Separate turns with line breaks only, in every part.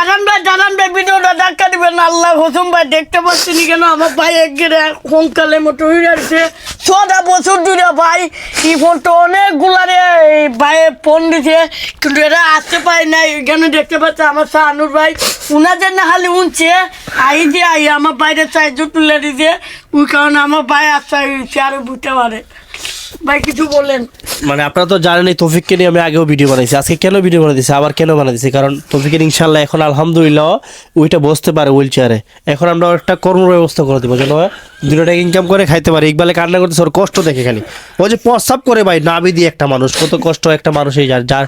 দাঁড়ান ভাই ভিডিওটা ধাক্কা দিবেন না। আল্লাহ কসম ভাই দেখতে পাচ্ছি নি কেন আমার ভাই একগেরে কঙ্কালে মতো হয়ে যাচ্ছে। 6টা বছর ধরে ভাই এই ফোনটা অনেকগুলারে ভাই ফোন দিছে, কিন্তু এরা আসতে পারে না। এখানে দেখতে পাচ্ছে আমার শাহানুর ভাই উনাদের না খালি উনছে আই আমার বাইরে সাহায্য তুলে দিছে, ওই কারণে আমার ভাই আসতে আরো বুঝতে পারে। ভাই কিছু বলেন।
মানে আপনারা তো জানেন এই তৌফিককে নিয়ে আমি আগেও ভিডিও বানাইছি, আজকে কেন ভিডিও বানাইছি আবার কেন বানাইছি, কারণ তৌফিকের ইনশাল্লাহ এখন আলহামদুলিল্লাহ ওইটা বসতে পারে হুইল চেয়ারে। এখন আমরা একটা কর্ম ব্যবস্থা করে দেবো যেন 2 টাকা ইনকাম করে খাইতে পারে। ইকবালে কান্না করতেছে, ওর কষ্ট দেখে খালি ও যে প্রস্রাব করে ভাই নাভি দিয়ে, একটা মানুষ কত কষ্ট, একটা মানুষ এই জানে যার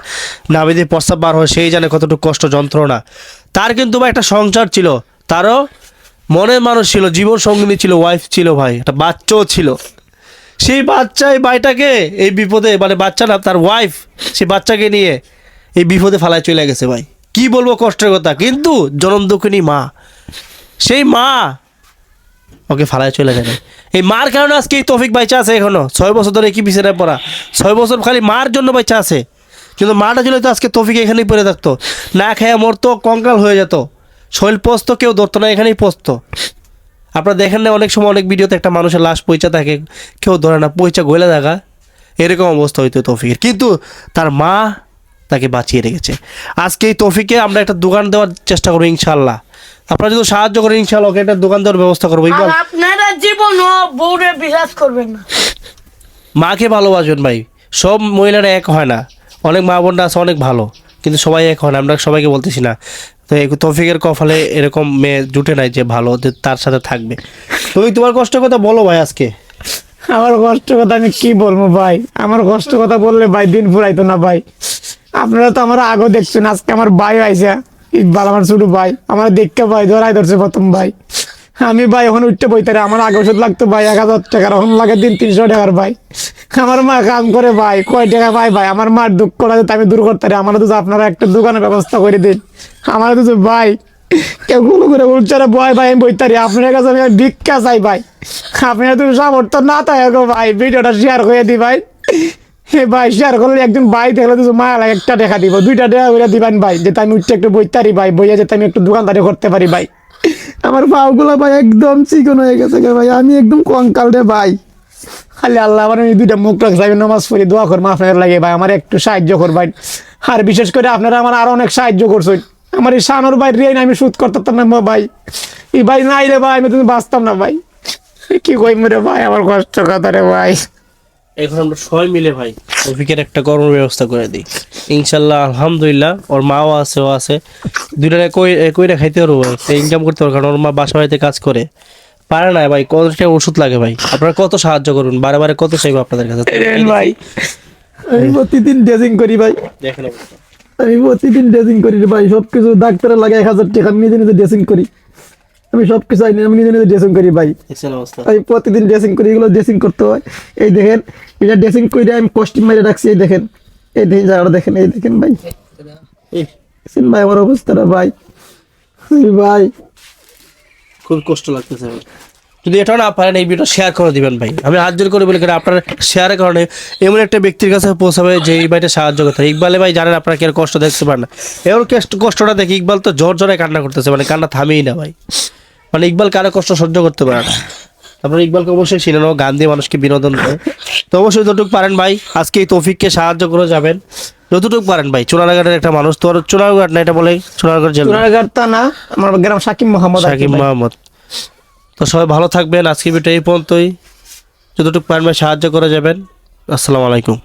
নাভি দিয়ে প্রস্রাব বার হয় সেই জানে কতটুকু কষ্ট যন্ত্রণা। তার কিন্তু ভাই একটা সংসার ছিল, তারও মনের মানুষ ছিল, জীবন সঙ্গিনী ছিল, ওয়াইফ ছিল ভাই, একটা বাচ্চাও ছিল। সেই বাচ্চা এই ভাইটাকে এই বিপদে, মানে বাচ্চা না তার ওয়াইফ, সেই বাচ্চাকে নিয়ে এই বিপদে ফালায় চলে গেছে ভাই। কি বলবো কষ্টের কথা, কিন্তু জনম দুঃখিনী মা, সেই মা ওকে ফালায় চলে যায়। এই মার কারণে আজকে এই তৌফিক বাইচা আছে এখনো 6 বছর ধরে কি বিছানায় পড়া, 6 বছর খালি মার জন্য বাইচা আছে। কিন্তু মাটা ছিল তো আজকে তৌফিক এখানেই পড়ে থাকতো, না খেয়ে মরতো, কঙ্কাল হয়ে যেত, শৈল পচতো, কেউ ধরতো না, এখানেই পচতো। আপনারা দেখেন না অনেক সময় অনেক ভিডিওতে একটা মানুষের লাশ পয়চা থাকে, কেউ ধরে না, পয়চা গলে থাকা, এরকম অবস্থা হইতো তৌফিকের, কিন্তু তার মা তাকে বাঁচিয়ে রেখেছে। আজকে এই তৌফিককে আমরা একটা দোকান দেওয়ার চেষ্টা করবো ইনশাল্লাহ। আপনারা যদি সাহায্য করেন ইনশাল্লাহ ওকে একটা দোকান দেওয়ার ব্যবস্থা করবো।
আর আপনারা জীবনও বউরে বিশ্বাস করবেন না।
মাকে ভালোবাসবেন ভাই, সব মহিলারা এক হয় না, অনেক মা বোনরা আছে অনেক ভালো, কিন্তু সবাই এক হয় না, আমরা সবাইকে বলতেছি না। তো এই তৌফিকের কপালে এরকম মেয়ে জুটে নাই যে ভালো, যে তার সাথে থাকবে। তুমি তোমার কষ্টের কথা বলো ভাই আজকে।
আমার কষ্ট কথা আমি কি বলবো ভাই, আমার কষ্ট কথা বললে ভাই দিন ফুরাইতো না ভাই। আপনারা তো আমার আগেও দেখছেন, আজকে আমার ভাই আইসা ইকবাল আমার ছোট ভাই আমার দেখতে ভাই ধরাই ধরছে প্রথম ভাই। আমি ভাই এখন উঠতে বইতারে, আমার আগে ওষুধ লাগতো ভাই 1000 টাকার, এখন লাগে 300 টাকার ভাই। আমার মা কাম করে ভাই, কয় টাকা পাই ভাই, আমার মার দুঃখটা যাতে আমি দূর করতে পারি, আমার তো আপনারা একটা দোকানের ব্যবস্থা করে দিন। আমার তো ভাই কেউ গুলো করে উল্চারা বয় ভাই, আমি বইতারি আপনার কাছে আমি ভিক্ষা চাই ভাই। আপনারা তুমি সামর্থ্য না তাই গো ভাই, ভিডিওটা শেয়ার করে দি ভাই। ভাই শেয়ার করলে একজন ভাই দেখলে তো মায়া লাগে, একটা টাকা দিব, 2টা টাকা করে দিবেন ভাই, যেতে আমি উঠতে একটু বইতারি ভাই, বইয়া যেতে আমি একটু দোকানদারি করতে পারি ভাই। আমার পাগুলো ভাই একদম চিকন হয়ে গেছে ভাই, আমি একদম কঙ্কাল রে ভাই। খালি আল্লাহ আমার 2টা মুখ রাখ যাবে, নামাজ পড়ি দোয়া করবো আপনার লাগে ভাই, আমার একটু সাহায্য করবেন। আর বিশেষ করে আপনারা আমার আরো অনেক সাহায্য করছেন। আমার এই শানুর ভাই ঋণ আমি শোধ করতাম না ভাই, এই ভাই নাই রে ভাই, আমি তুমি বাঁচতাম না ভাই। কি কইম রে ভাই, আমার কষ্ট কথা রে ভাই।
এখন আমরা সবাই মিলে ভাই তৌফিকের একটা কর্ম ব্যবস্থা করে দিই ইনশাল্লাহ। আলহামদুলিল্লাহ ওর মাও আছে, ও আছে, 2 টাকা কইরা খাইতে পারবো, ইনকাম করতে পারবো, কারণ ওর মা বাসা বাড়িতে কাজ করে, পারে না ভাই। কত টাকা ওষুধ লাগে ভাই, আপনারা কত সাহায্য করুন, বারে বারে কত চাইবো আপনাদের কাছে
ভাই। আমি প্রতিদিন ড্রেসিং করি ভাই,
দেখেন
আমি প্রতিদিন ড্রেসিং করি রে ভাই, সবকিছু ডাক্তারের লাগে 1000 টাকা, আমি নিজে নিজে ড্রেসিং করি, আমি সবকিছু আইনি, আমি নিজে নিজে ড্রেসিং করি ভাই। আমি প্রতিদিন ড্রেসিং করি, এগুলো ড্রেসিং করতে হয়। এই দেখেন এটা ড্রেসিং করে আমি কস্টিউম মেরে রাখছি, এই দেখেন, এই দেখেন জায়গাটা দেখেন, এই দেখেন ভাই, ভাই আমার অবস্থাটা ভাই, ভাই
খুব কষ্ট লাগতেছে ভাই। যদি এটাও না পারেন এই ভিডিও শেয়ার করে দিবেন ভাই, আমি হাত জোর করে বলি, কারণ আপনার শেয়ারের কারণে এমন একটা ব্যক্তির কাছে পৌঁছাবে যে এই ভাইটা সাহায্য করতে। ইকবালে ভাই জানেন আপনারা কি কষ্ট দেখতে পারেন না, এর কষ্টটা দেখি ইকবাল তো জোর জোরে কান্না করতেছে, মানে কান্না থামেই না ভাই, মানে ইকবাল কারো কষ্ট সহ্য করতে পারে না। আপনারা ইকবালকে অবশ্যই চিনেন, ও গান দিয়ে মানুষকে বিনোদন দেয়। তো অবশ্যই যতটুকু পারেন ভাই আজকে এই তৌফিককে সাহায্য করে যাবেন, যতটুকু পারেন ভাই। চুনারঘাটের একটা মানুষ, তোর চুনারঘাট না এটা বলে, চুনারঘাট জেলা,
চুনারঘাট তা না, আমার গ্রাম শাকিম মোহাম্মদ।
তো সবাই ভালো থাকবেন, আজকে ভিডিও এই পর্যন্তই, যতটুকু পারেন ভাই সাহায্য করে যাবেন। আসসালামু আলাইকুম।